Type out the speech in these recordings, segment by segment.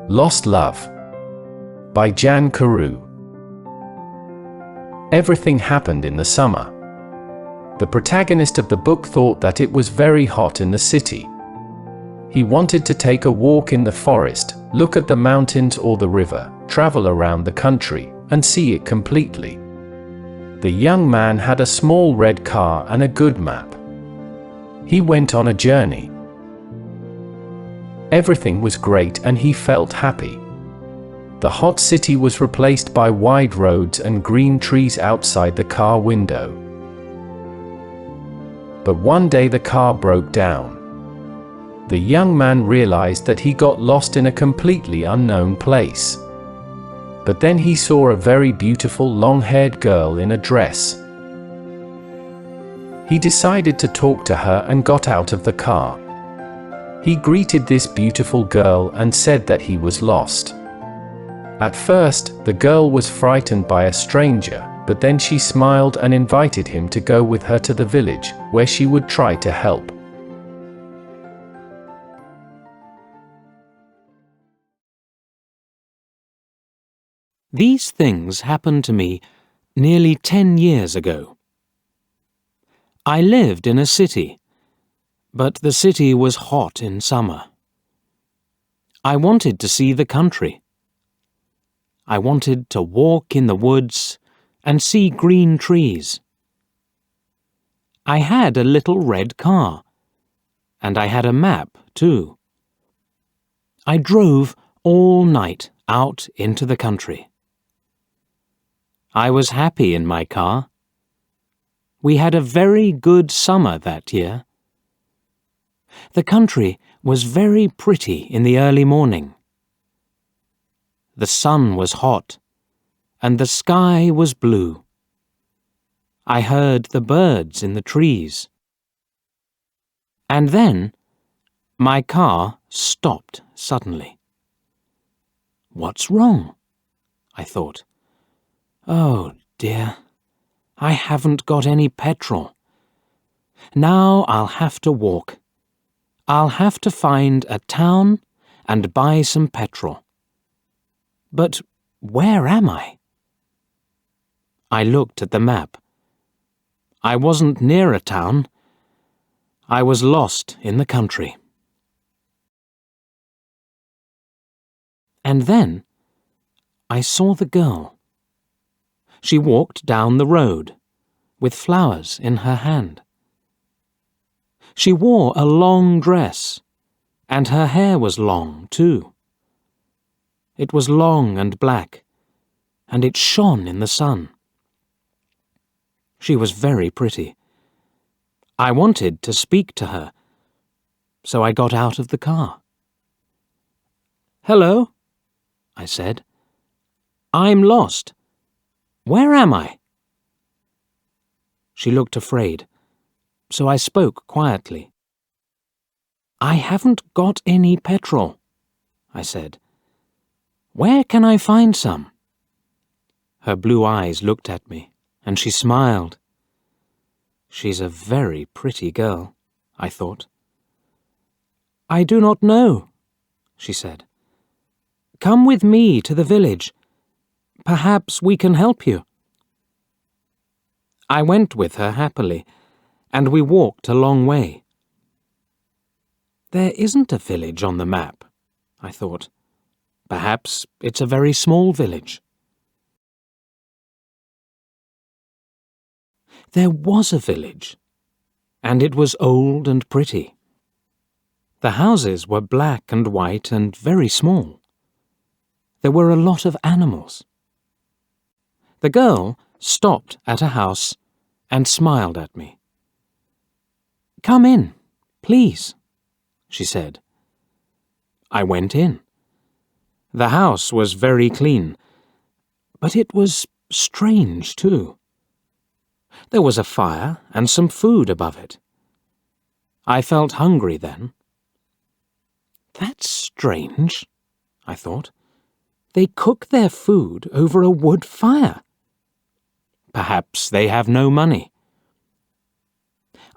Lost Love by Carew. Everything happened in the summer. The protagonist of the book thought that it was very hot in the city. He wanted to take a walk in the forest, look at the mountains or the river, travel around the country, and see it completely. The young man had a small red car and a good map. He went on a journey. Everything was great and he felt happy. The hot city was replaced by wide roads and green trees outside the car window. But one day the car broke down. The young man realized that he got lost in a completely unknown place. But then he saw a very beautiful long-haired girl in a dress. He decided to talk to her and got out of the car. He greeted this beautiful girl and said that he was lost. At first, the girl was frightened by a stranger, but then she smiled and invited him to go with her to the village, where she would try to help. These things happened to me nearly 10 years ago. I lived in a city, but the city was hot in summer. I wanted to see the country. I wanted to walk in the woods and see green trees. I had a little red car, and I had a map too. I drove all night out into the country. I was happy in my car. We had a very good summer that year. The country was very pretty in the early morning. The sun was hot, and the sky was blue. I heard the birds in the trees. And then, my car stopped suddenly. What's wrong? I thought. Oh dear, I haven't got any petrol. Now I'll have to walk. I'll have to find a town and buy some petrol. But where am I? I looked at the map. I wasn't near a town. I was lost in the country. And then I saw the girl. She walked down the road with flowers in her hand. She wore a long dress, and her hair was long too. It was long and black, and it shone in the sun. She was very pretty. I wanted to speak to her, so I got out of the car. "Hello," I said. "I'm lost. Where am I?" She looked afraid, so I spoke quietly. "I haven't got any petrol," I said. "Where can I find some?" Her blue eyes looked at me, and she smiled. She's a very pretty girl, I thought. "I do not know," she said. "Come with me to the village. Perhaps we can help you." I went with her happily, and we walked a long way. There isn't a village on the map, I thought. Perhaps it's a very small village. There was a village, and it was old and pretty. The houses were black and white and very small. There were a lot of animals. The girl stopped at a house and smiled at me. "Come in, please," she said. I went in. The house was very clean, but it was strange too. There was a fire and some food above it. I felt hungry then. That's strange, I thought. They cook their food over a wood fire. Perhaps they have no money.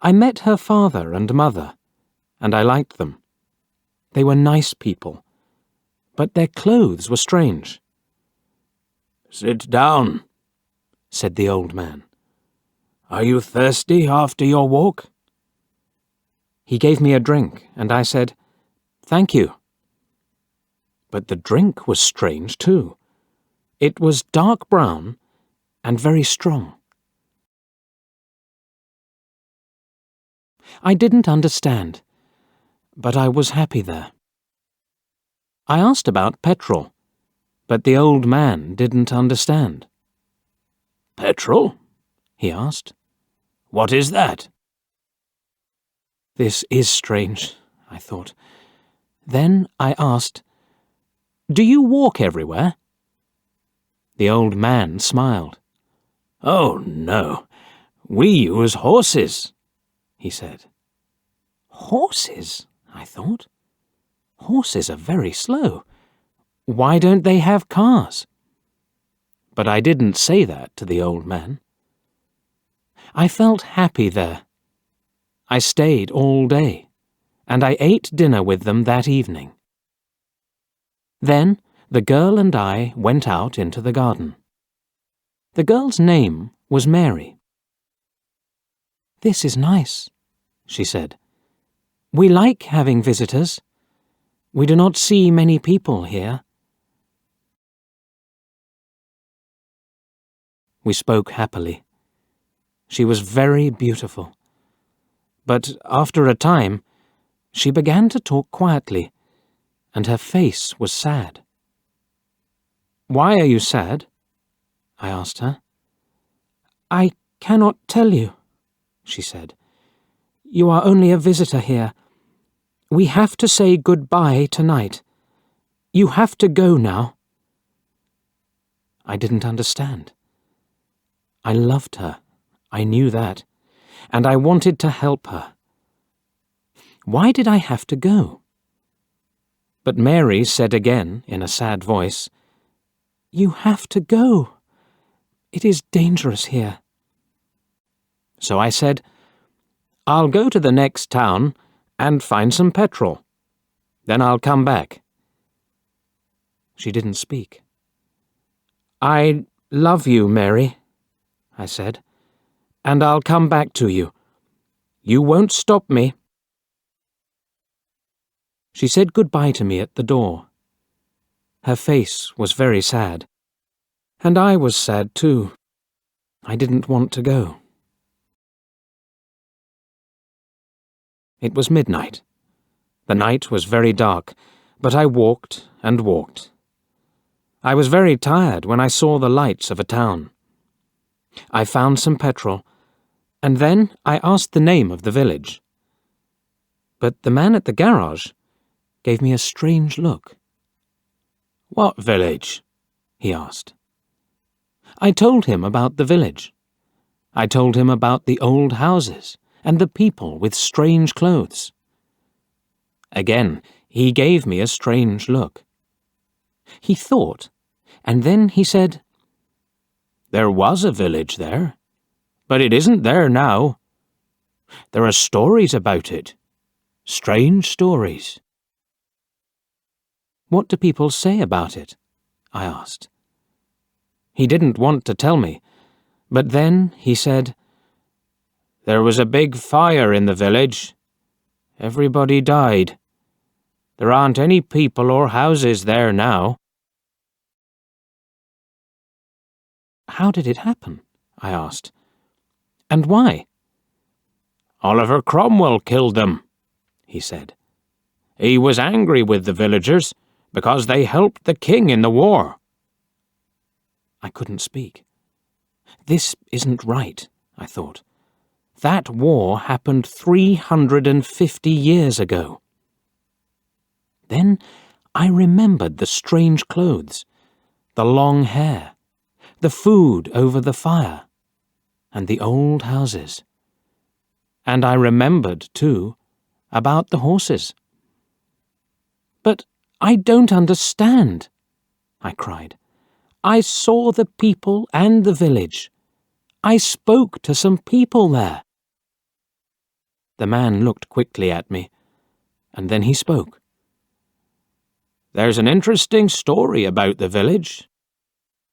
I met her father and mother, and I liked them. They were nice people, but their clothes were strange. "Sit down," said the old man. "Are you thirsty after your walk?" He gave me a drink, and I said, "Thank you." But the drink was strange too. It was dark brown and very strong. I didn't understand, but I was happy there. I asked about petrol, but the old man didn't understand. "Petrol?" he asked. "What is that?" This is strange, I thought. Then I asked, "Do you walk everywhere?" The old man smiled. "Oh, no. We use horses," he said. Horses, I thought. Horses are very slow. Why don't they have cars? But I didn't say that to the old man. I felt happy there. I stayed all day, and I ate dinner with them that evening. Then the girl and I went out into the garden. The girl's name was Mary. "This is nice," she said. "We like having visitors. We do not see many people here." We spoke happily. She was very beautiful. But after a time, she began to talk quietly, and her face was sad. "Why are you sad?" I asked her. "I cannot tell you," she said. "You are only a visitor here. We have to say goodbye tonight. You have to go now." I didn't understand. I loved her, I knew that, and I wanted to help her. Why did I have to go? But Mary said again in a sad voice, "You have to go. It is dangerous here." So I said, "I'll go to the next town and find some petrol. Then I'll come back." She didn't speak. "I love you, Mary," I said, "and I'll come back to you. You won't stop me." She said goodbye to me at the door. Her face was very sad, and I was sad too. I didn't want to go. It was midnight. The night was very dark, but I walked and walked. I was very tired when I saw the lights of a town. I found some petrol, and then I asked the name of the village. But the man at the garage gave me a strange look. "What village?" he asked. I told him about the village. I told him about the old houses and the people with strange clothes. Again, he gave me a strange look. He thought, and then he said, "There was a village there, but it isn't there now. There are stories about it. Strange stories." "What do people say about it?" I asked. He didn't want to tell me, but then he said, "There was a big fire in the village. Everybody died. There aren't any people or houses there now." "How did it happen?" I asked. "And why?" "Oliver Cromwell killed them," he said. "He was angry with the villagers because they helped the king in the war." I couldn't speak. This isn't right, I thought. That war happened 350 years ago. Then I remembered the strange clothes, the long hair, the food over the fire, and the old houses. And I remembered, too, about the horses. "But I don't understand," I cried. "I saw the people and the village. I spoke to some people there." The man looked quickly at me, and then he spoke. "There's an interesting story about the village.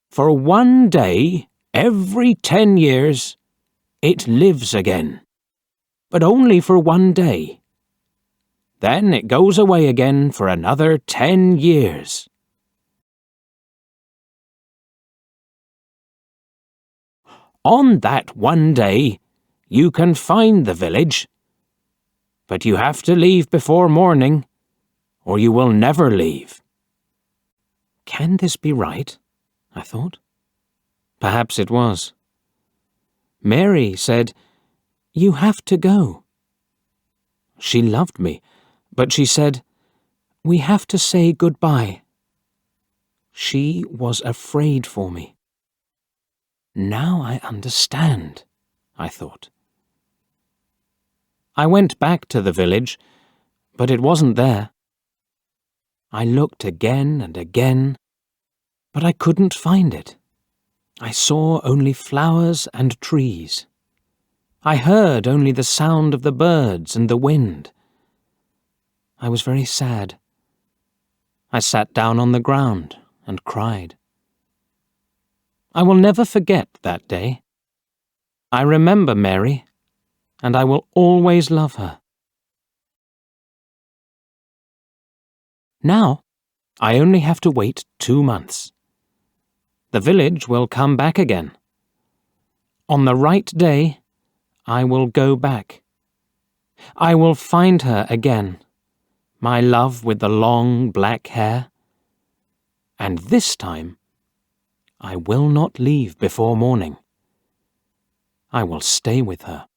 For one day, every 10 years, it lives again. But only for one day. Then it goes away again for another 10 years. On that one day, you can find the village, but you have to leave before morning, or you will never leave." Can this be right? I thought. Perhaps it was. Mary said, "You have to go." She loved me, but she said, "We have to say goodbye." She was afraid for me. Now I understand, I thought. I went back to the village, but it wasn't there. I looked again and again, but I couldn't find it. I saw only flowers and trees. I heard only the sound of the birds and the wind. I was very sad. I sat down on the ground and cried. I will never forget that day. I remember Mary, and I will always love her. Now, I only have to wait 2 months. The village will come back again. On the right day, I will go back. I will find her again, my love with the long black hair. And this time, I will not leave before morning. I will stay with her.